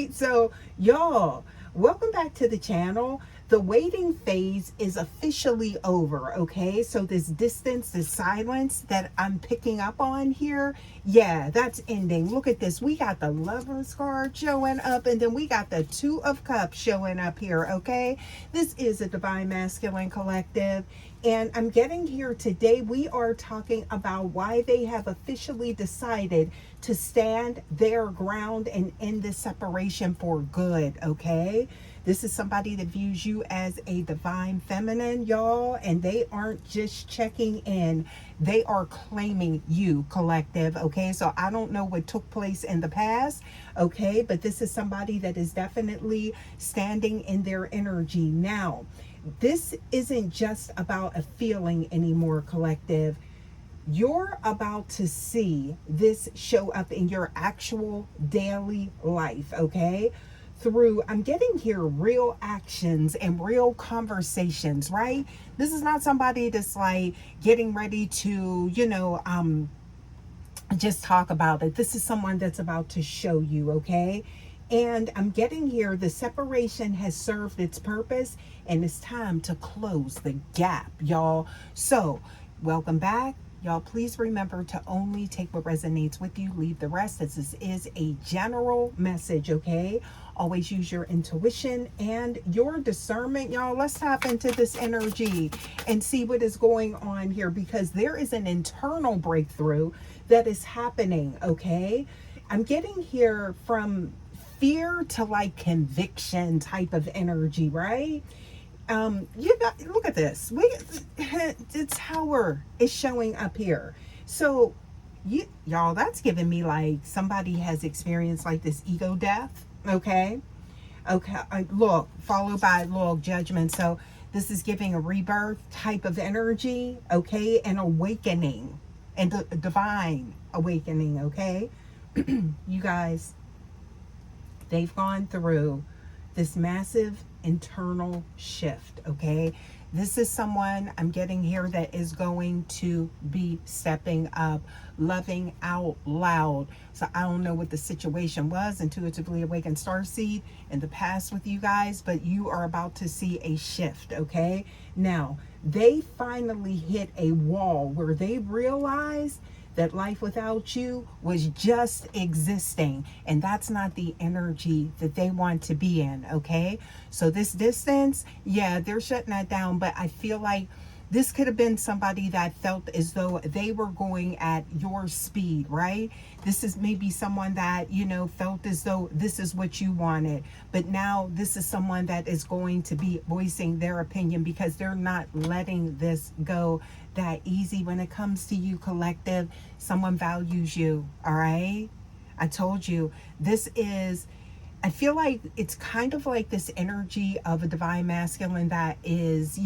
So, y'all, welcome back to the channel. The waiting phase is officially over, okay? So, this distance, this silence that I'm picking up on here, yeah, that's ending. Look at this. We got the Lover's card showing up, and then we got the Two of Cups showing up here, okay? This is a Divine Masculine Collective. And I'm getting here today. We are talking about why they have officially decided to stand their ground and end this separation for good, okay? This is somebody that views you as a divine feminine, y'all, and they aren't just checking in. They are claiming you, collective, okay? So I don't know what took place in the past, okay? But this is somebody that is definitely standing in their energy now. This isn't just about a feeling anymore, collective. You're about to see this show up in your actual daily life, okay? Through, I'm getting here, real actions and real conversations, right? This is not somebody that's like getting ready to, just talk about it. This is someone that's about to show you, okay? And I'm getting here, the separation has served its purpose and it's time to close the gap, y'all. So, welcome back. Y'all, please remember to only take what resonates with you, leave the rest, as this is a general message, okay? Always use your intuition and your discernment, y'all. Let's tap into this energy and see what is going on here, because there is an internal breakthrough that is happening, okay? I'm getting here from fear to like conviction type of energy, right? Look at this. The tower is showing up here. So y'all, that's giving me like somebody has experienced like this ego death, okay? Okay, look, followed by look, judgment. So this is giving a rebirth type of energy, okay? An awakening and a divine awakening, okay? You guys, they've gone through this massive internal shift, okay? This is someone I'm getting here that is going to be stepping up, loving out loud. So I don't know what the situation was, intuitively awakened starseed, in the past with you guys, but you are about to see a shift, okay? Now, they finally hit a wall where they realized that life without you was just existing, and that's not the energy that they want to be in, okay? So this distance, yeah, they're shutting that down, but I feel like this could have been somebody that felt as though they were going at your speed, right? This is maybe someone that, felt as though this is what you wanted. But now this is someone that is going to be voicing their opinion because they're not letting this go that easy when it comes to you, collective. Someone values you, all right? I told you, I feel like it's kind of like this energy of a divine masculine that is,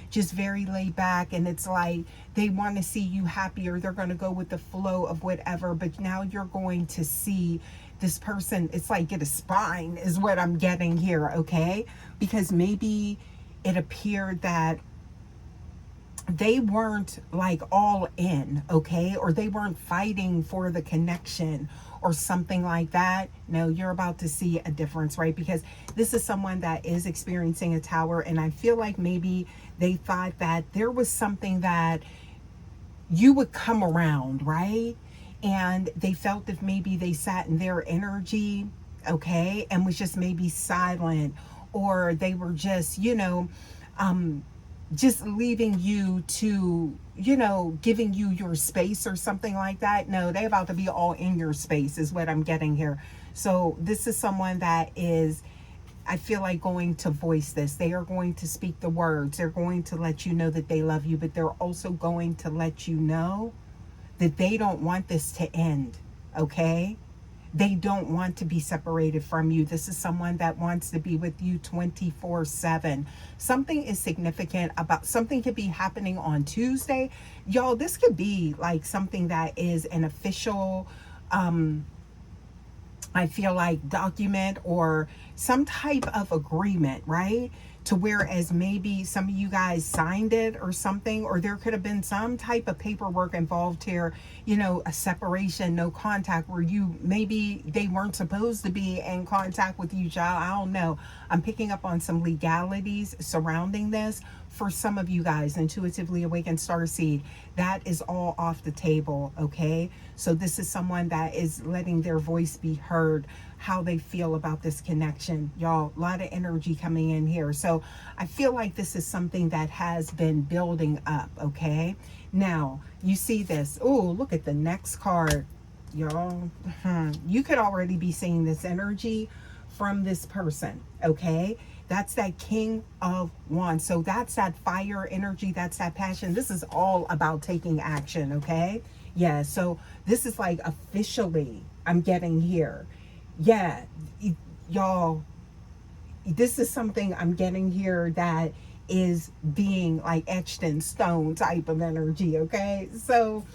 just very laid back, and it's like they want to see you happier. They're going to go with the flow of whatever, but now you're going to see this person, it's like get a spine is what I'm getting here, okay? Because maybe it appeared that they weren't like all in, okay? Or they weren't fighting for the connection or something like that. No, you're about to see a difference, right? Because this is someone that is experiencing a tower, and I feel like maybe they thought that there was something that you would come around, right? And they felt if maybe they sat in their energy, okay, and was just maybe silent, or they were just, just leaving you to, giving you your space or something like that. No, they're about to be all in your space is what I'm getting here. So this is someone that is, I feel like, going to voice this. They are going to speak the words. They're going to let you know that they love you, but they're also going to let you know that they don't want this to end, okay? They don't want to be separated from you. This is someone that wants to be with you 24/7. Something is significant about, something could be happening on Tuesday. Y'all, this could be like something that is an official, I feel like, document or some type of agreement, right? to whereas maybe some of you guys signed it or something, or there could have been some type of paperwork involved here, you know, a separation, no contact, where you maybe they weren't supposed to be in contact with you, child. I don't know. I'm picking up on some legalities surrounding this. For some of you guys, intuitively awakened starseed, that is all off the table, okay? So this is someone that is letting their voice be heard, how they feel about this connection. Y'all, a lot of energy coming in here. So I feel like this is something that has been building up, okay? Now, you see this. Oh, look at the next card, y'all. You could already be seeing this energy from this person, okay? That's that King of Wands. So that's that fire energy. That's that passion. This is all about taking action, okay? Yeah, so this is like officially I'm getting here. Yeah, y'all, this is something I'm getting here that is being like etched in stone type of energy, okay? So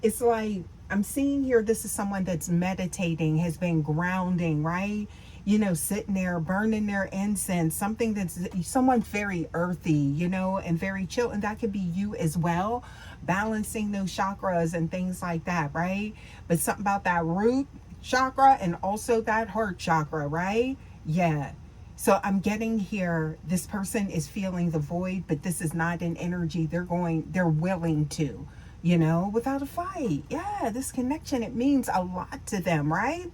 it's like I'm seeing here, this is someone that's meditating, has been grounding, right? You know, sitting there burning their incense, something that's someone very earthy, you know, and very chill. And that could be you as well, balancing those chakras and things like that, right? But something about that root chakra and also that heart chakra, right? Yeah. So I'm getting here, this person is feeling the void, but this is not an energy they're willing to, you know, without a fight. Yeah, this connection, it means a lot to them, right?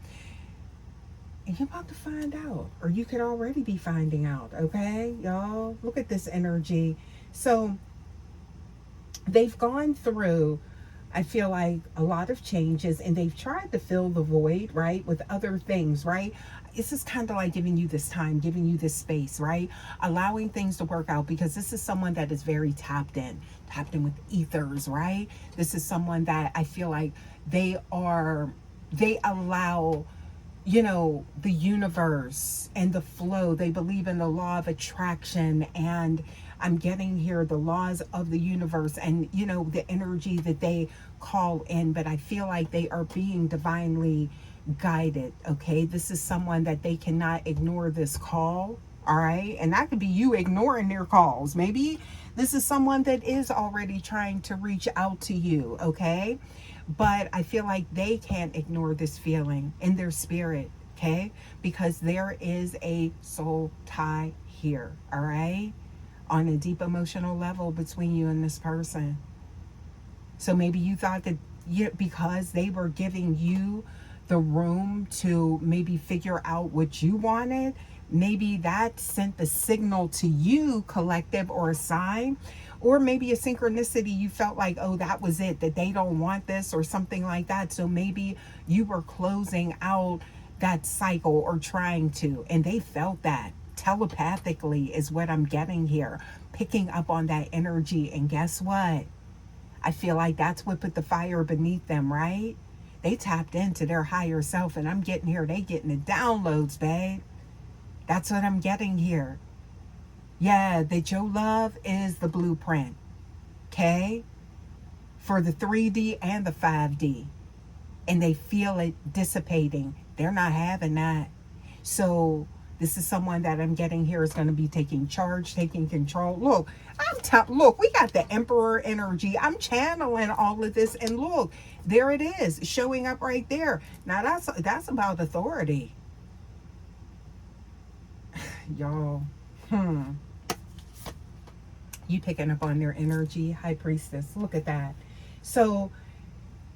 And you're about to find out, or you could already be finding out, okay, y'all? Look at this energy. So they've gone through, I feel like, a lot of changes, and they've tried to fill the void, right, with other things, right? This is kind of like giving you this time, giving you this space, right? Allowing things to work out, because this is someone that is very tapped in with ethers, right? This is someone that I feel like they allow, you know, the universe and the flow. They believe in the law of attraction, and I'm getting here the laws of the universe and, you know, the energy that they call in. But I feel like they are being divinely guided, okay? This is someone that they cannot ignore this call, all right? And that could be you ignoring their calls. Maybe this is someone that is already trying to reach out to you, okay? But I feel like they can't ignore this feeling in their spirit, okay? Because there is a soul tie here, all right? On a deep emotional level between you and this person. So maybe you thought that because they were giving you the room to maybe figure out what you wanted, maybe that sent the signal to you, collective, or a sign. Or maybe a synchronicity, you felt like, oh, that was it, that they don't want this or something like that. So maybe you were closing out that cycle or trying to, and they felt that telepathically is what I'm getting here, picking up on that energy. And guess what? I feel like that's what put the fire beneath them, right? They tapped into their higher self, and I'm getting here, they getting the downloads, babe. That's what I'm getting here. Yeah, that your love is the blueprint, okay? For the 3D and the 5D. And they feel it dissipating. They're not having that. So this is someone that I'm getting here is going to be taking charge, taking control. Look, look, we got the Emperor energy. I'm channeling all of this, and look, there it is, showing up right there. Now that's about authority. Y'all, you picking up on their energy, High Priestess. Look at that. So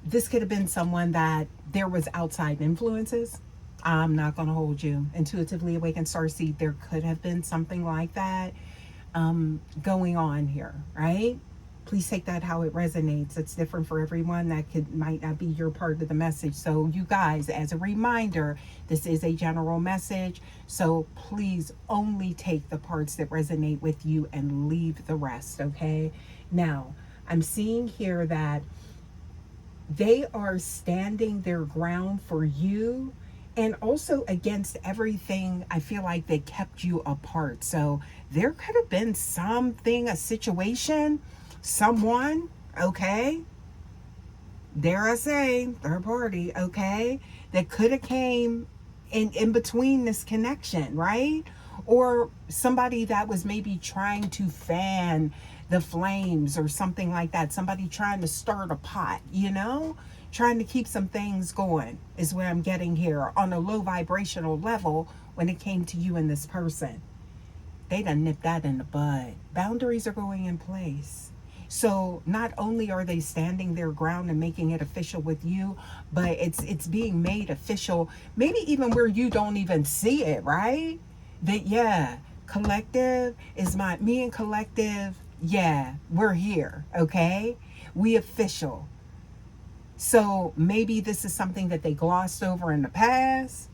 this could have been someone that there was outside influences. I'm not going to hold you. Intuitively awakened starseed, there could have been something like that going on here, right? Please take that how it resonates. It's different for everyone. That might not be your part of the message. So you guys, as a reminder, this is a general message. So please only take the parts that resonate with you and leave the rest, okay? Now, I'm seeing here that they are standing their ground for you, and also against everything I feel like they kept you apart. So there could have been something, a situation, someone, okay, dare I say, third party, okay, that could have came in between this connection, right? Or somebody that was maybe trying to fan the flames or something like that. Somebody trying to start a pot, trying to keep some things going is what I'm getting here on a low vibrational level when it came to you and this person. They done nipped that in the bud. Boundaries are going in place. So not only are they standing their ground and making it official with you, but it's being made official, maybe even where you don't even see it, right? That yeah, collective is me and collective, yeah, we're here, okay? We official. So maybe this is something that they glossed over in the past,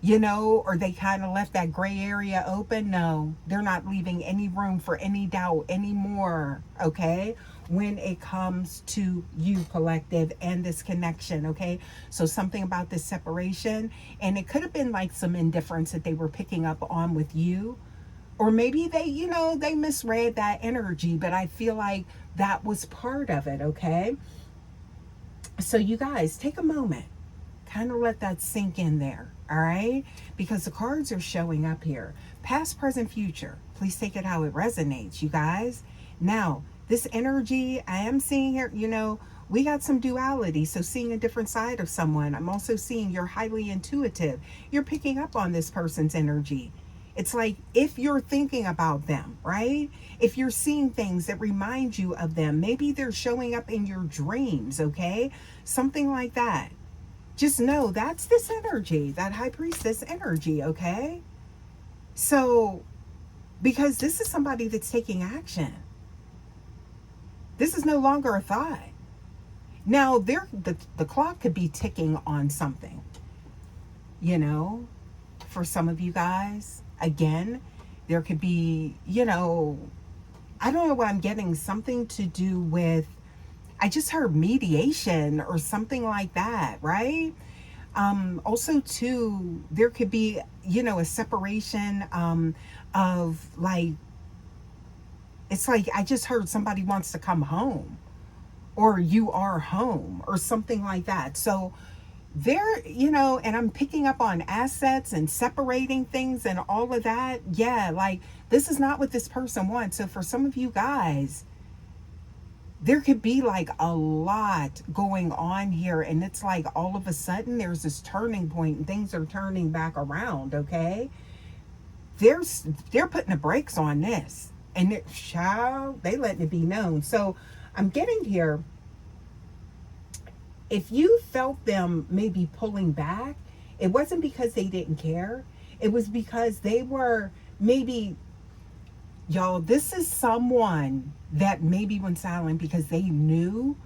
or they kind of left that gray area open. No, they're not leaving any room for any doubt anymore, okay? When it comes to you, collective, and this connection, okay? So something about this separation, and it could have been like some indifference that they were picking up on with you, or maybe they misread that energy, but I feel like that was part of it, okay? So you guys, take a moment, kind of let that sink in there, all right? Because the cards are showing up here. Past, present, future. Please take it how it resonates, you guys. Now, this energy I am seeing here, we got some duality. So seeing a different side of someone. I'm also seeing you're highly intuitive. You're picking up on this person's energy. It's like if you're thinking about them, right? If you're seeing things that remind you of them, maybe they're showing up in your dreams, okay? Something like that. Just know that's this energy, that high priestess energy, okay? So, because this is somebody that's taking action. This is no longer a thought. Now, the clock could be ticking on something, for some of you guys. Again, there could be, I don't know what I'm getting, something to do with, I just heard mediation or something like that, right? Also too, there could be, a separation of like, it's like I just heard somebody wants to come home, or you are home, or something like that. So there, and I'm picking up on assets and separating things and all of that. Yeah, like this is not what this person wants. So for some of you guys, there could be like a lot going on here, and it's like all of a sudden there's this turning point and things are turning back around, okay? They're putting the brakes on this, and they letting it be known. So I'm getting here, if you felt them maybe pulling back, it wasn't because they didn't care. It was because they were maybe, y'all, this is someone that maybe went silent because they knew.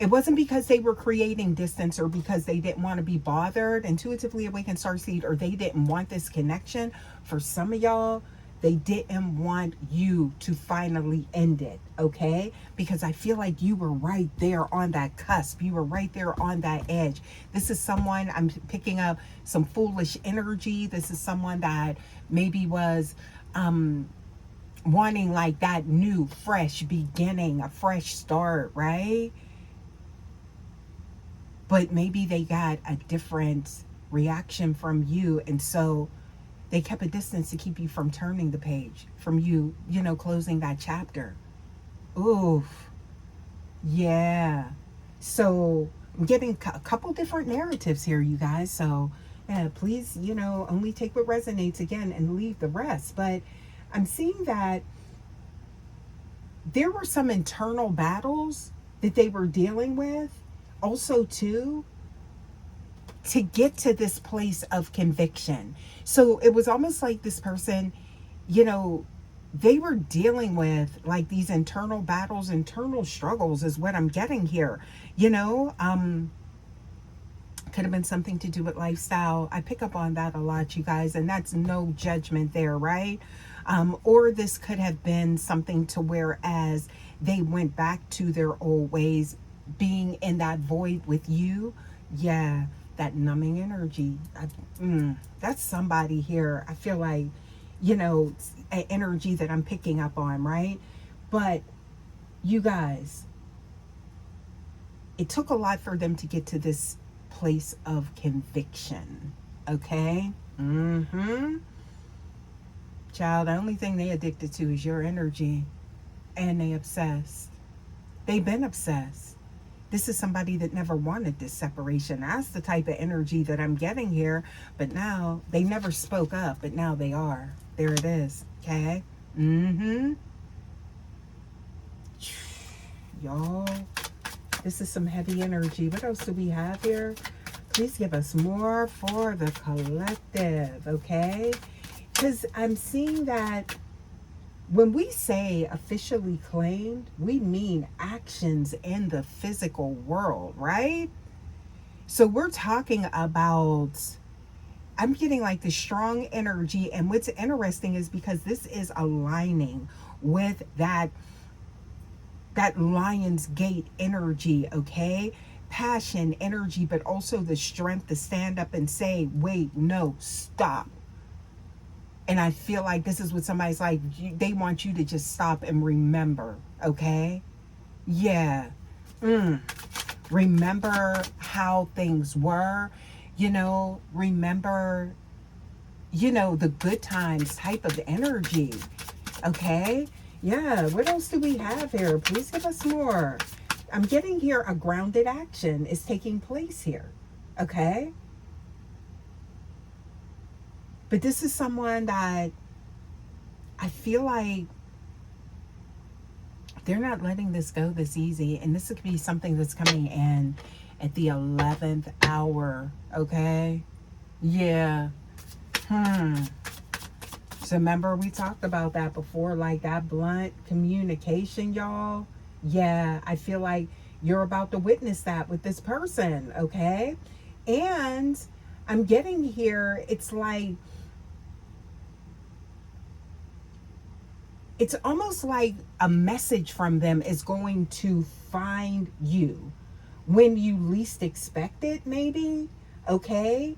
It wasn't because they were creating distance or because they didn't want to be bothered. Intuitively Awakened Starseed, or they didn't want this connection. For some of y'all, they didn't want you to finally end it, okay? Because I feel like you were right there on that cusp. You were right there on that edge. This is someone, I'm picking up some foolish energy. This is someone that maybe was wanting like that new, fresh beginning, a fresh start, right? But maybe they got a different reaction from you, and so they kept a distance to keep you from turning the page, from you, closing that chapter. Oof. Yeah. So I'm getting a couple different narratives here, you guys. So yeah, please, only take what resonates again and leave the rest. But I'm seeing that there were some internal battles that they were dealing with. Also, too, to get to this place of conviction. So it was almost like this person, they were dealing with like these internal battles, internal struggles is what I'm getting here. Could have been something to do with lifestyle. I pick up on that a lot, you guys, and that's no judgment there, right? Or this could have been something to whereas they went back to their old ways, being in that void with you. Yeah, that numbing energy. That's somebody here. I feel like, an energy that I'm picking up on, right? But you guys, it took a lot for them to get to this place of conviction, okay? child, the only thing they addicted to is your energy. And they obsessed. They've been obsessed. This is somebody that never wanted this separation. That's the type of energy that I'm getting here. But now they never spoke up, but now they are. There it is. Okay? Y'all, this is some heavy energy. What else do we have here? Please give us more for the collective, okay? Because I'm seeing that when we say officially claimed, we mean actions in the physical world, right? So we're talking about, I'm getting like this strong energy. And what's interesting is because this is aligning with that Lion's Gate energy, okay? Passion, energy, but also the strength to stand up and say, wait, no, stop. And I feel like this is what somebody's like, they want you to just stop and remember, okay? Yeah. Remember how things were, remember, the good times type of energy, okay? Yeah, what else do we have here? Please give us more. I'm getting here a grounded action is taking place here, okay? But this is someone that I feel like they're not letting this go this easy. And this could be something that's coming in at the 11th hour, okay? Yeah. So remember we talked about that before, like that blunt communication, y'all. Yeah, I feel like you're about to witness that with this person, okay? And I'm getting here, it's like, it's almost like a message from them is going to find you when you least expect it, maybe, okay?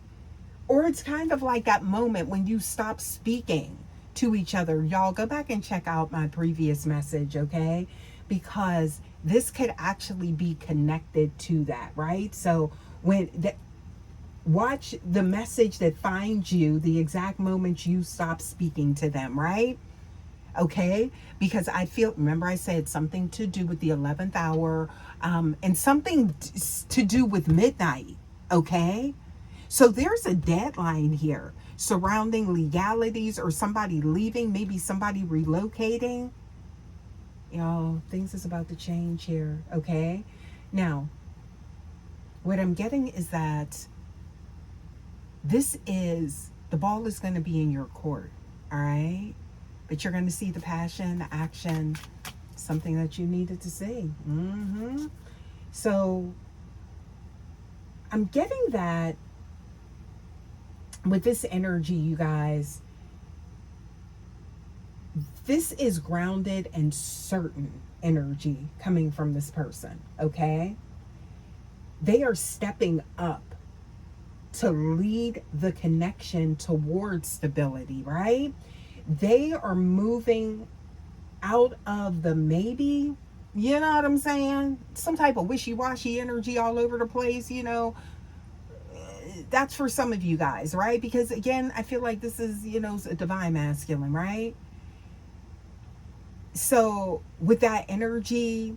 Or it's kind of like that moment when you stop speaking to each other. Y'all go back and check out my previous message, okay? Because this could actually be connected to that, right? So watch the message that finds you the exact moment you stop speaking to them, right? Okay, because I feel, remember I said something to do with the 11th hour, and something to do with midnight, okay? So there's a deadline here surrounding legalities or somebody leaving, maybe somebody relocating. Things is about to change here, okay? Now, what I'm getting is that the ball is going to be in your court, all right? But you're going to see the passion, the action, something that you needed to see. So I'm getting that with this energy, you guys, this is grounded and certain energy coming from this person, okay? They are stepping up to lead the connection towards stability, right? They are moving out of the maybe, you know what I'm saying? Some type of wishy-washy energy all over the place, That's for some of you guys, right? Because again, I feel like this is, a divine masculine, right? So with that energy,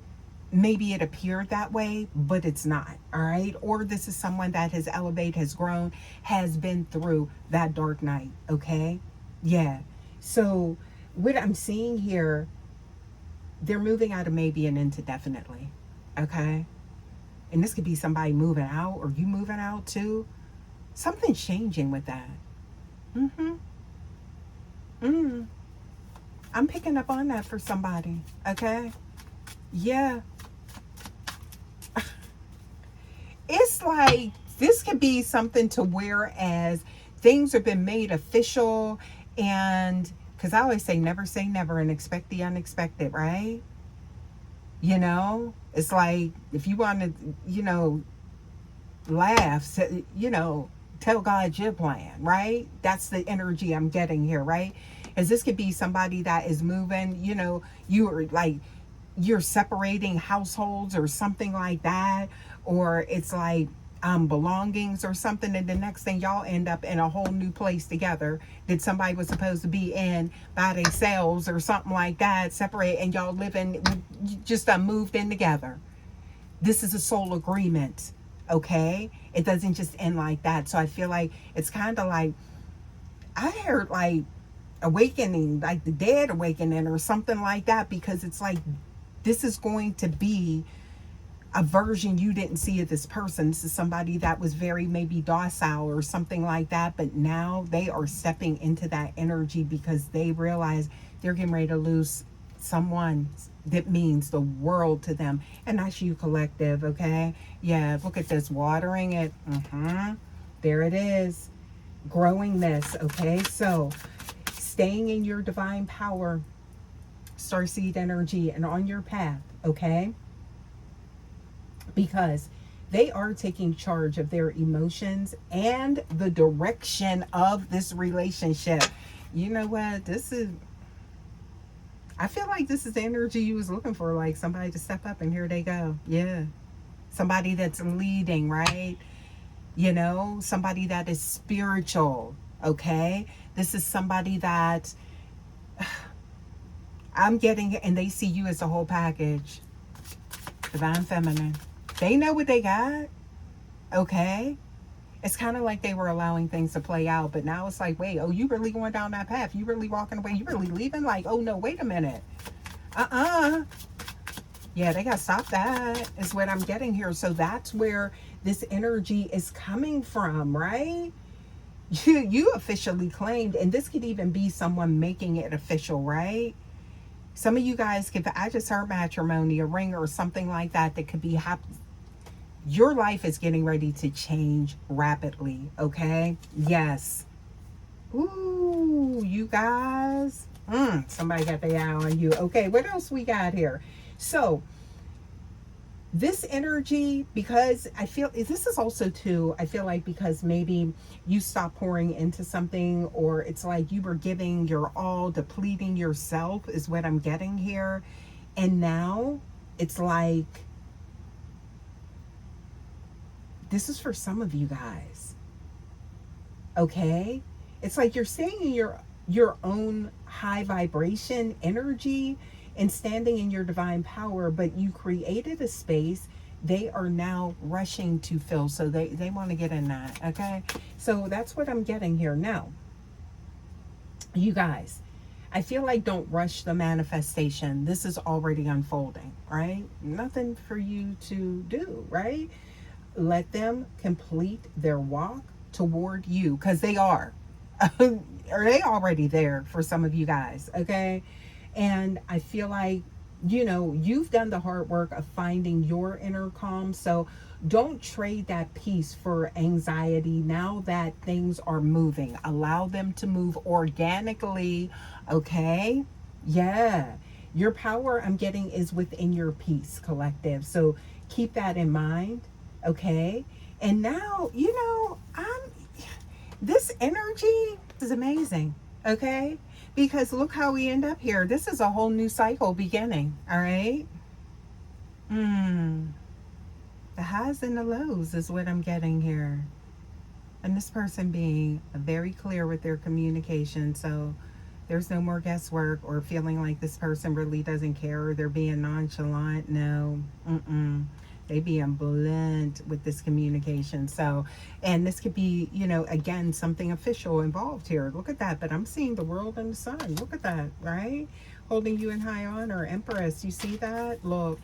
maybe it appeared that way, but it's not, all right? Or this is someone that has elevated, has grown, has been through that dark night, okay? Yeah. So what I'm seeing here, they're moving out of maybe and into definitely, okay? And this could be somebody moving out or you moving out too. Something's changing with that. I'm picking up on that for somebody, okay? Yeah. It's like this could be something to where as things have been made official, and because I always say never and expect the unexpected, right? It's like if you want to, laugh, tell God your plan, right? That's the energy I'm getting here, right? As this could be somebody that is moving, you're separating households or something like that. Or it's like, belongings or something, and the next thing y'all end up in a whole new place together that somebody was supposed to be in by themselves or something like that, separate, and y'all living, just moved in together. This is a soul agreement, okay? It doesn't just end like that. So I feel like it's kind of like, I heard like awakening, like the dead awakening or something like that, because it's like this is going to be a version you didn't see of this person. This is somebody that was very maybe docile or something like that, but now they are stepping into that energy because they realize they're getting ready to lose someone that means the world to them. And that's you, collective, okay? Yeah, look at this, watering it. There it is, growing this, okay? So staying in your divine power, starseed energy, and on your path, okay? Because they are taking charge of their emotions and the direction of this relationship. You know what? I feel like this is the energy you was looking for, like somebody to step up, and here they go. Yeah. Somebody that's leading, right? You know, somebody that is spiritual, okay? This is somebody that I'm getting, and they see you as a whole package. Divine feminine. They know what they got, okay? It's kind of like they were allowing things to play out, but now it's like, wait, oh, you really going down that path? You really walking away? You really leaving? Like, oh no, wait a minute. Yeah, they got to stop that, is what I'm getting here. So that's where this energy is coming from, right? You officially claimed, and this could even be someone making it official, right? Some of you guys could, I just heard matrimony, a ring or something like that, that could be happening. Your life is getting ready to change rapidly, okay? Yes. Ooh, you guys. Somebody got their eye on you. Okay, what else we got here? So, this energy, because I feel, this is also too, I feel like because maybe you stopped pouring into something, or it's like you were giving your all, depleting yourself, is what I'm getting here. And now it's like, this is for some of you guys, okay? It's like you're staying in your own high vibration energy and standing in your divine power, but you created a space they are now rushing to fill. So they want to get in that, okay? So that's what I'm getting here. Now, you guys, I feel like don't rush the manifestation. This is already unfolding, right? Nothing for you to do, right? Let them complete their walk toward you, because they are. Are they already there for some of you guys, okay? And I feel like, you know, you've done the hard work of finding your inner calm. So don't trade that peace for anxiety now that things are moving. Allow them to move organically, okay? Yeah. Your power, I'm getting, is within your peace, collective. So keep that in mind, okay? And now, you know, this energy is amazing, okay? Because look how we end up here. This is a whole new cycle beginning, all right? The highs and the lows is what I'm getting here. And this person being very clear with their communication. So there's no more guesswork or feeling like this person really doesn't care or they're being nonchalant. No. They being blunt with this communication. So, and this could be, you know, again, something official involved here. Look at that. But I'm seeing the world and the sun. Look at that, right? Holding you in high honor. Empress, you see that? Look,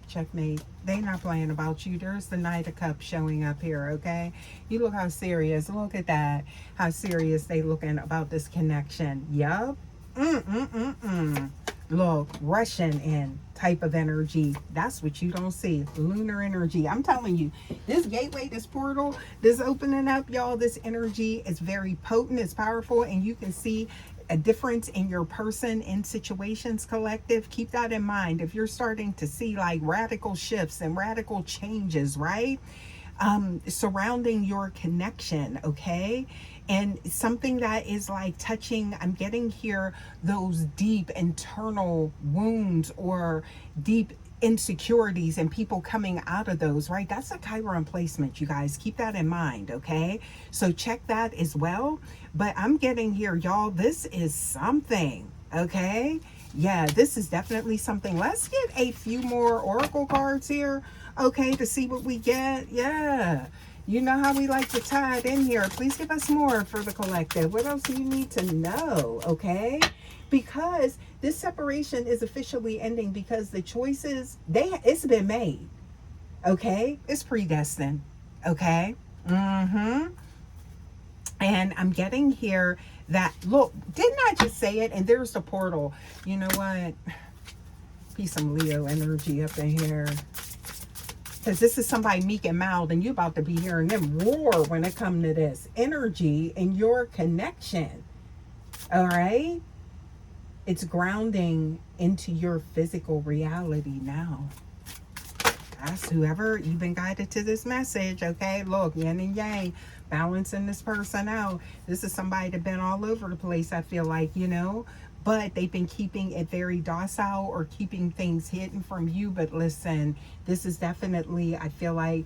checkmate. They not playing about you. There's the Knight of Cups showing up here, okay? You look how serious. Look at that. How serious they looking about this connection. Yup. Look, Russian in type of energy. That's what you don't see. Lunar energy. I'm telling you, this gateway, this portal, this opening up, y'all, this energy is very potent, it's powerful, and you can see a difference in your person in situations, collective. Keep that in mind. If you're starting to see like radical shifts and radical changes, right? Surrounding your connection, okay? And something that is like touching, I'm getting here, those deep internal wounds or deep insecurities and people coming out of those, right? That's a Chiron placement, you guys. Keep that in mind, okay? So check that as well. But I'm getting here, y'all, this is something, okay? Yeah, this is definitely something. Let's get a few more oracle cards here, okay, to see what we get. Yeah. You know how we like to tie it in here. Please give us more for the collective. What else do you need to know, okay? Because this separation is officially ending because the choices, it's been made, okay? It's predestined, okay? And I'm getting here that, look, didn't I just say it? And there's the portal. You know what? Be some Leo energy up in here. Because this is somebody meek and mild, and you're about to be hearing them roar when it comes to this energy and your connection. All right? It's grounding into your physical reality now. That's whoever you've been guided to this message, okay? Look, yin and yang, balancing this person out. This is somebody that's been all over the place, I feel like, you know? But they've been keeping it very docile or keeping things hidden from you. But listen, this is definitely, I feel like,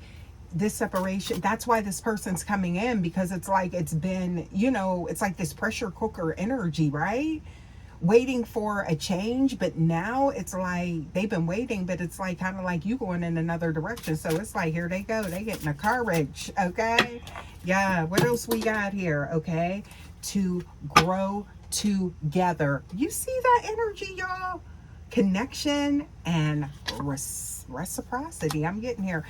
this separation, that's why this person's coming in, because it's like it's been, you know, it's like this pressure cooker energy, right? Waiting for a change, but now it's like they've been waiting, but it's like kind of like you going in another direction. So it's like, here they go, they getting a courage, okay? Yeah, what else we got here, okay? To grow together. You see that energy, y'all? Connection and reciprocity. I'm getting here.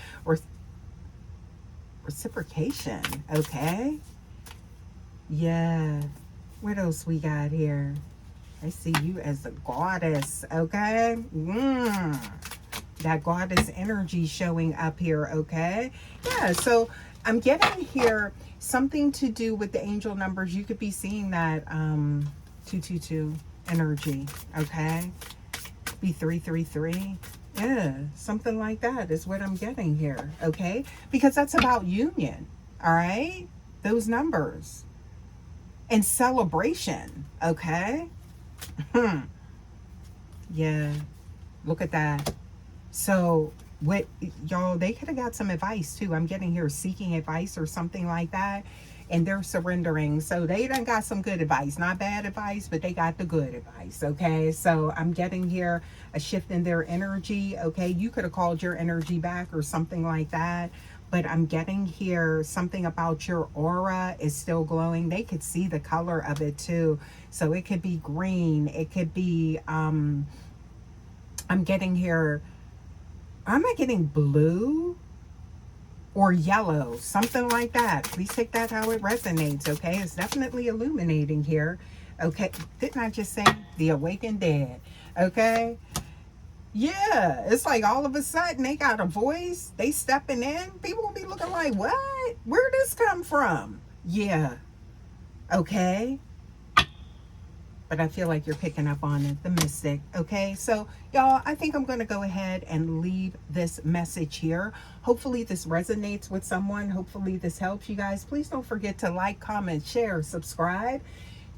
Reciprocation, okay? Yeah. What else we got here? I see you as the goddess, okay? That goddess energy showing up here, okay? Yeah, so I'm getting here something to do with the angel numbers. You could be seeing that 222 energy, okay? Be 333. Yeah, something like that is what I'm getting here, okay? Because that's about union, all right? Those numbers. And celebration, okay? Yeah, look at that. So what, y'all, they could have got some advice too. I'm getting here seeking advice or something like that, and they're surrendering. So they done got some good advice, not bad advice, but they got the good advice, okay? So I'm getting here a shift in their energy, okay? You could have called your energy back or something like that, but I'm getting here something about your aura is still glowing. They could see the color of it too. So it could be green, it could be I'm getting here, am I getting blue or yellow? Something like that. Please take that how it resonates, okay? It's definitely illuminating here, okay? Didn't I just say the awakened dead, okay? Yeah, it's like all of a sudden they got a voice, they stepping in. People will be looking like, what? Where'd this come from? Yeah, okay? But I feel like you're picking up on it, the mystic, okay? So, y'all, I think I'm going to go ahead and leave this message here. Hopefully this resonates with someone. Hopefully this helps you guys. Please don't forget to like, comment, share, subscribe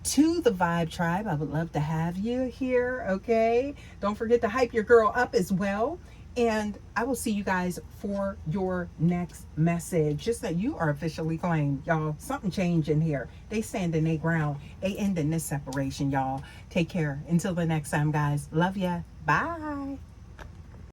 to the Vibe Tribe. I would love to have you here, okay? Don't forget to hype your girl up as well. And I will see you guys for your next message. Just that you are officially claimed, y'all. Something changed in here. They stand in their ground. They end in this separation, y'all. Take care. Until the next time, guys. Love ya. Bye.